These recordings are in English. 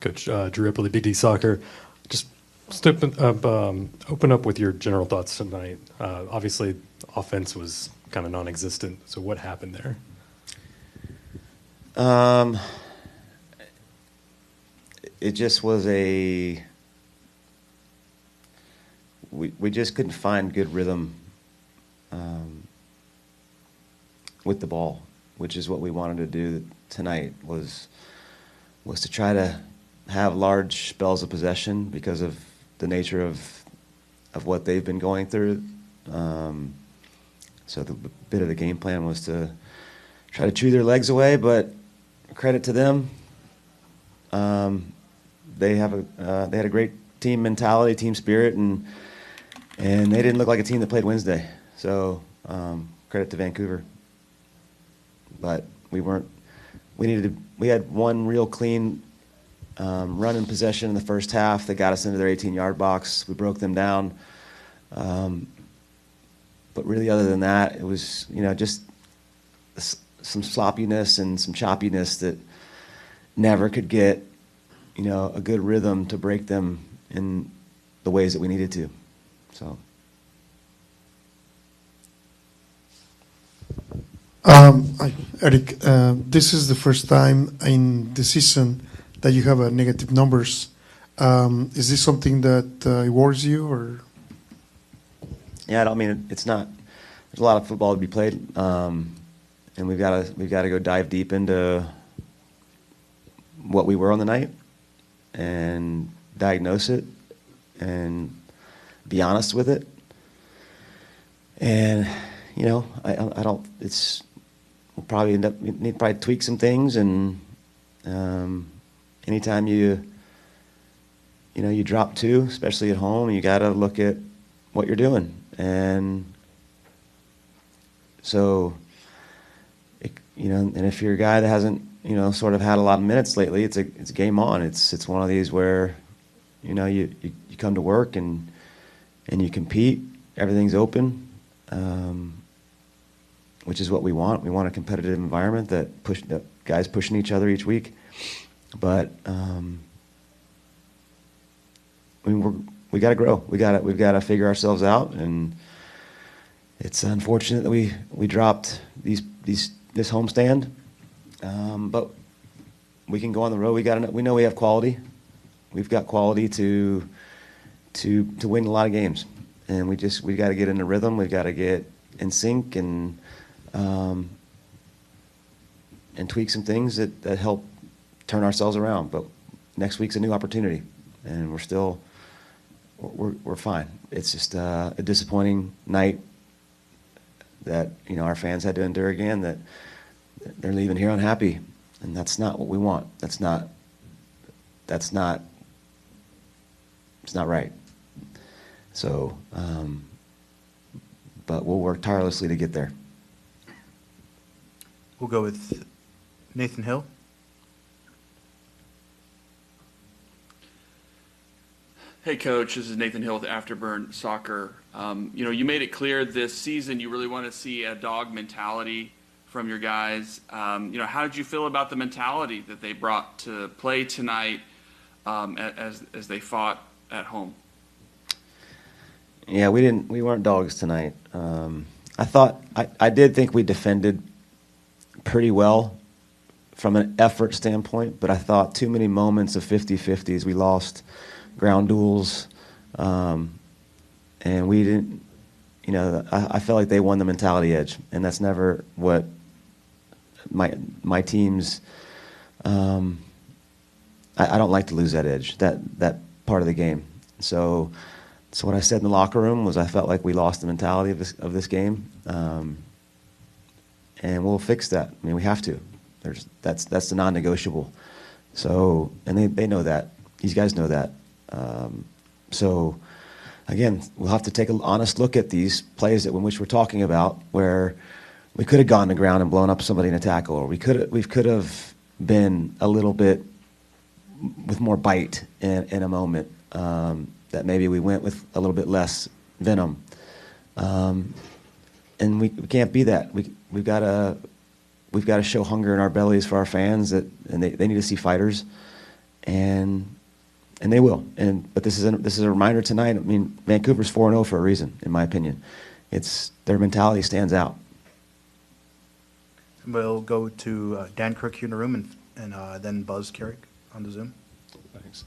Coach Drew Ripley, Big D Soccer. Just open up with your general thoughts tonight. Obviously, offense was kind of non-existent. So what happened there? It just was we just couldn't find good rhythm with the ball, which is what we wanted to do tonight, was to try to have large spells of possession because of the nature of what they've been going through. So the bit of the game plan was to try to chew their legs away, but credit to them. They had a great team mentality, team spirit, and they didn't look like a team that played Wednesday. So credit to Vancouver. But we had one real clean run in possession in the first half that got us into their 18-yard box. We broke them down. But really, other than that, it was, just some sloppiness and some choppiness that never could get, a good rhythm to break them in the ways that we needed to. So. Eric, this is the first time in the season that you have negative numbers. Is this something that worries you, or? Yeah, it's not. There's a lot of football to be played, and we've got to go dive deep into what we were on the night and diagnose it and be honest with it. And I don't. We'll probably need to tweak some things, and anytime you drop two, especially at home, you got to look at what you're doing. And so, and if you're a guy that hasn't, sort of had a lot of minutes lately, it's a game on. It's one of these where, you come to work and you compete. Everything's open, which is what we want. We want a competitive environment that guys pushing each other each week. But we got to grow. We've got to figure ourselves out, and it's unfortunate that we dropped this homestand. But we can go on the road. We know we have quality. We've got quality to win a lot of games, and we got to get in a rhythm. We've got to get in sync and tweak some things that help turn ourselves around. But next week's a new opportunity, and we're fine. It's just a disappointing night that our fans had to endure again. That they're leaving here unhappy, and that's not what we want. It's not right. So, but we'll work tirelessly to get there. We'll go with Nathan Hill. Hey, Coach, this is Nathan Hill with Afterburn Soccer. You made it clear this season you really want to see a dog mentality from your guys. How did you feel about the mentality that they brought to play tonight as they fought at home? Yeah, we weren't dogs tonight. I did think we defended pretty well from an effort standpoint, but I thought too many moments of 50-50s. We lost ground duels, and we didn't, I felt like they won the mentality edge, and that's never what my teams, I don't like to lose that edge, that part of the game. So what I said in the locker room was I felt like we lost the mentality of this game, and we'll fix that. I mean, we have to. That's the non-negotiable. So, and they know that. These guys know that. So, again, we'll have to take an honest look at these plays in which we're talking about, where we could have gone to ground and blown up somebody in a tackle, or we could have been a little bit with more bite in a moment. That maybe we went with a little bit less venom, and we can't be that. We've got to show hunger in our bellies for our fans, and they need to see fighters. and they will. But this is a reminder tonight. I mean, Vancouver's 4-0 for a reason, in my opinion. It's their mentality stands out. We'll go to Dan Kirk here in the room and then Buzz Carrick on the Zoom. Thanks.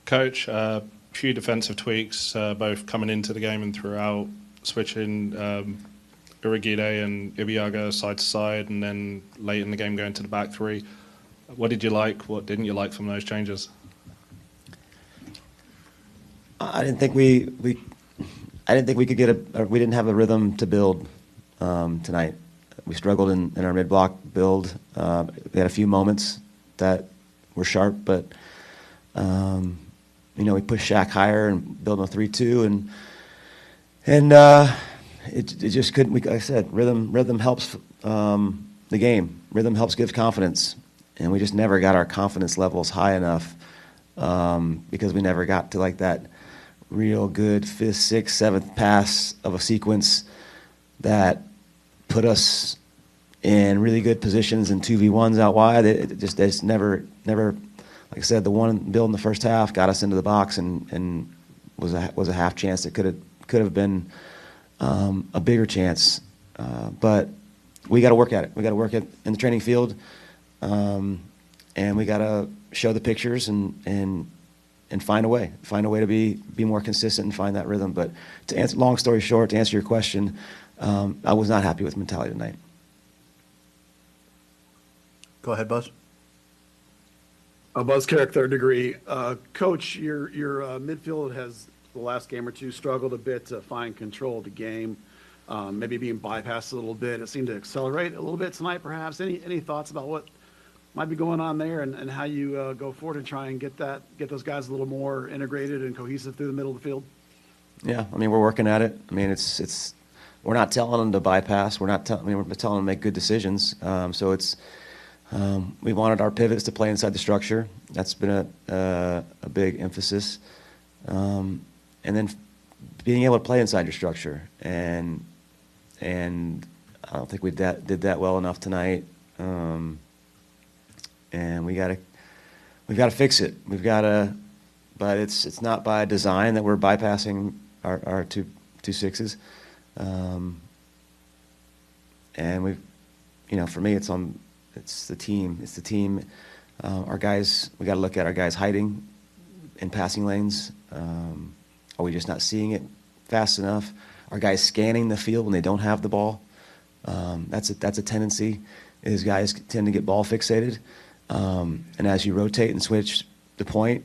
Coach, few defensive tweaks, both coming into the game and throughout, switching Uriguide and Ibiaga side to side, and then late in the game going to the back three. What did you like? What didn't you like from those changes? I didn't think we could get we didn't have a rhythm to build tonight. We struggled in our mid-block build. We had a few moments that were sharp, but we pushed Shaq higher and built a 3-2, and it just couldn't. Like I said, rhythm helps the game. Rhythm helps give confidence, and we just never got our confidence levels high enough because we never got to like that real good 5th, 6th, 7th pass of a sequence that put us in really good positions in 2v1s out wide. It just never, like I said, the one build in the first half got us into the box and was a half chance that could have been a bigger chance. But we got to work at it. We got to work it in the training field, and we got to show the pictures and find a way to be more consistent and find that rhythm. But to answer, long story short, to answer your question, I was not happy with mentality tonight. Go ahead, Buzz. Buzz Carrick, third degree. Coach, your midfield has the last game or two struggled a bit to find control of the game, maybe being bypassed a little bit. It seemed to accelerate a little bit tonight, perhaps. Any thoughts about what might be going on there and how you go forward and try and get those guys a little more integrated and cohesive through the middle of the field? Yeah, I mean, we're working at it. I mean, we're not telling them to bypass. We're telling them to make good decisions. So it's we wanted our pivots to play inside the structure. That's been a big emphasis. And then being able to play inside your structure. And I don't think we did that well enough tonight. And we've got to fix it. But it's not by design that we're bypassing our two sixes. And for me, it's the team. Our guys, we got to look at our guys hiding in passing lanes. Are we just not seeing it fast enough? Are guys scanning the field when they don't have the ball? That's a tendency. Is guys tend to get ball fixated, and as you rotate and switch the point,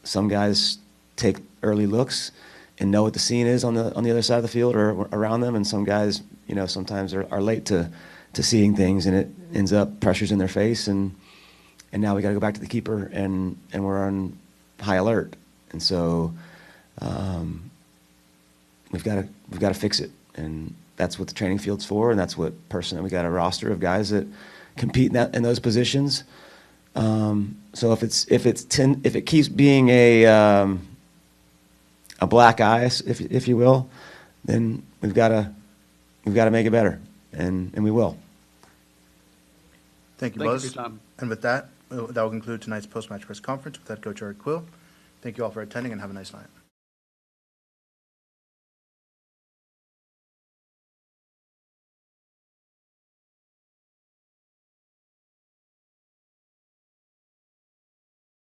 some guys take early looks and know what the scene is on the other side of the field or around them, and some guys, sometimes are late to seeing things, and it ends up pressures in their face, and now we got to go back to the keeper, and we're on high alert, and so we've got to fix it, and that's what the training field's for, and that's what we got a roster of guys that compete in those positions. So if it keeps being a black ice, if you will, then we've got to make it better, and we will. Thank you, Thank you Buzz. for your time. And with that will conclude tonight's post-match press conference with head coach Quill. Thank you all for attending and have a nice night.